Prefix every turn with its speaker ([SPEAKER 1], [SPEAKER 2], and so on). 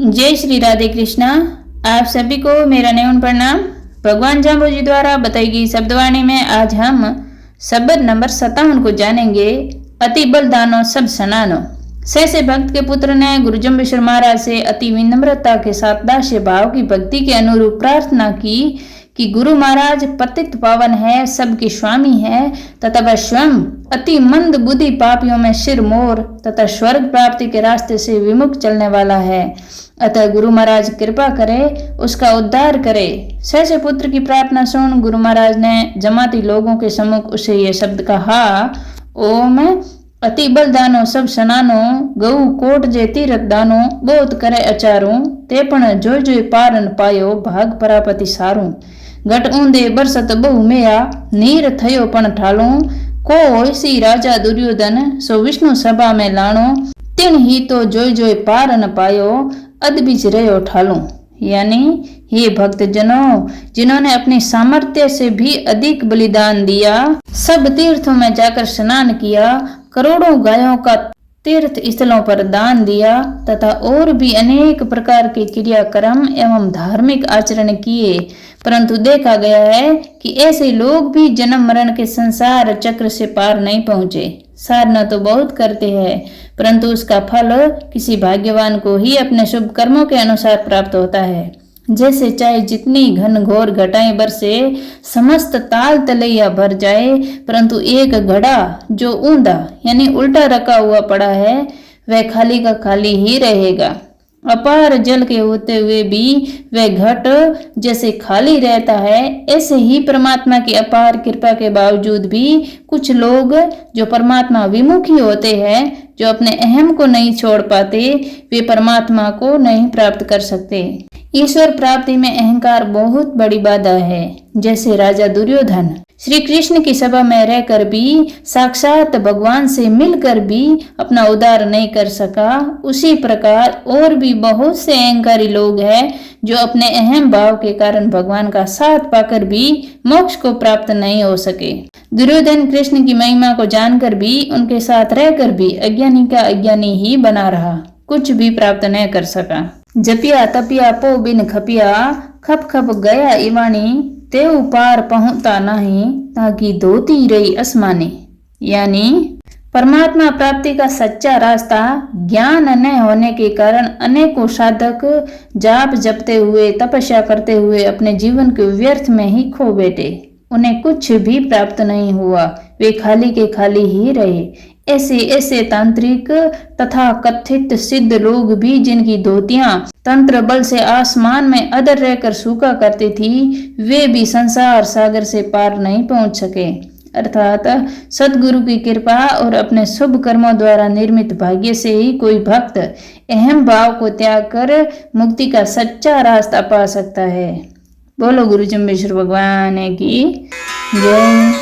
[SPEAKER 1] जय श्री राधे कृष्णा। आप सभी को मेरा नमन प्रणाम। भगवान जाम्बू जी द्वारा बताई गई शब्दवाणी में आज हम शब्द नंबर 57 को जानेंगे। अति बलदानो सब सनानो। सहसे भक्त के पुत्र ने गुरु जम्बेश्वर महाराज से अति विनम्रता के साथ दास्य भाव की भक्ति के अनुरूप प्रार्थना की कि गुरु महाराज पतित पावन है, सबके स्वामी है तथा वह स्वयं अति मंद बुद्धि पापियों में सिर मोर तथा स्वर्ग प्राप्ति के रास्ते से विमुख चलने वाला है। अतः गुरु महाराज कृपा करे, उसका उद्धार करे। सहसे पुत्र की प्रार्थना सुन गुरु महाराज ने जमाती लोगों के सम्मुख उसे ये शब्द कहा, ओम अति बलदानो सब सनानो, गऊ कोट जे तीरथ दानो, बहुत करे अचारू, ते पण जोय जोय पारन पायो, भाग परापति सारू। घट ऊंधे बरसत बहु मेया, नीर थयो पण ठालो, को सी राजा दुर्योधन, सो विष्णु सभा में लाणो, तिन ही तो जोय जोय पार न पायो, अदबीज रहो ठालो। यानी ये भक्त जनों जिन्होंने अपनी सामर्थ्य से भी अधिक बलिदान दिया, सब तीर्थों में जाकर स्नान किया, करोड़ों गायों का तीर्थ स्थलों पर दान दिया तथा और भी अनेक प्रकार के क्रियाक्रम एवं धार्मिक आचरण किए, परंतु देखा गया है कि ऐसे लोग भी जन्म मरण के संसार चक्र से पार नहीं पहुंचे। साधना तो बहुत करते हैं, परंतु उसका फल किसी भाग्यवान को ही अपने शुभ कर्मों के अनुसार प्राप्त होता है। जैसे चाहे जितनी घन घोर घटाएं बरसे, समस्त ताल तलैया भर जाए, परंतु एक घड़ा जो ऊंधा यानी उल्टा रखा हुआ पड़ा है वह खाली का खाली ही रहेगा। अपार जल के होते हुए भी वह घट जैसे खाली रहता है, ऐसे ही परमात्मा की अपार कृपा के बावजूद भी कुछ लोग जो परमात्मा विमुखी होते हैं, जो अपने अहम को नहीं छोड़ पाते, वे परमात्मा को नहीं प्राप्त कर सकते। ईश्वर प्राप्ति में अहंकार बहुत बड़ी बाधा है। जैसे राजा दुर्योधन श्री कृष्ण की सभा में रहकर भी, साक्षात भगवान से मिलकर भी अपना उद्धार नहीं कर सका, उसी प्रकार और भी बहुत से अहंकारी लोग हैं जो अपने अहम भाव के कारण भगवान का साथ पाकर भी मोक्ष को प्राप्त नहीं हो सके। दुर्योधन कृष्ण की महिमा को जानकर भी, उनके साथ रहकर भी अज्ञानी का अज्ञानी ही बना रहा, कुछ भी प्राप्त नहीं कर सका। जपिया तपिया पो बिन खपिया, खप खप गया इवाणी, तेऊ पार पहुंचता नहीं, ताकि धोती रही आसमानी। यानी परमात्मा प्राप्ति का सच्चा रास्ता ज्ञान न होने के कारण अनेकों साधक जाप जपते हुए, तपस्या करते हुए अपने जीवन के व्यर्थ में ही खो बैठे। उन्हें कुछ भी प्राप्त नहीं हुआ, वे खाली के खाली ही रहे। ऐसे ऐसे तांत्रिक तथा कथित सिद्ध लोग भी, जिनकी धोतियां तंत्र बल से आसमान में अदर रहकर सूखा करती थी, वे भी संसार सागर से पार नहीं पहुंच सके। अर्थात सदगुरु की कृपा और अपने शुभ कर्मों द्वारा निर्मित भाग्य से ही कोई भक्त अहम भाव को त्याग कर मुक्ति का सच्चा रास्ता पा सकता है। बोलो गुरु जम्बेश्वर भगवान की जय।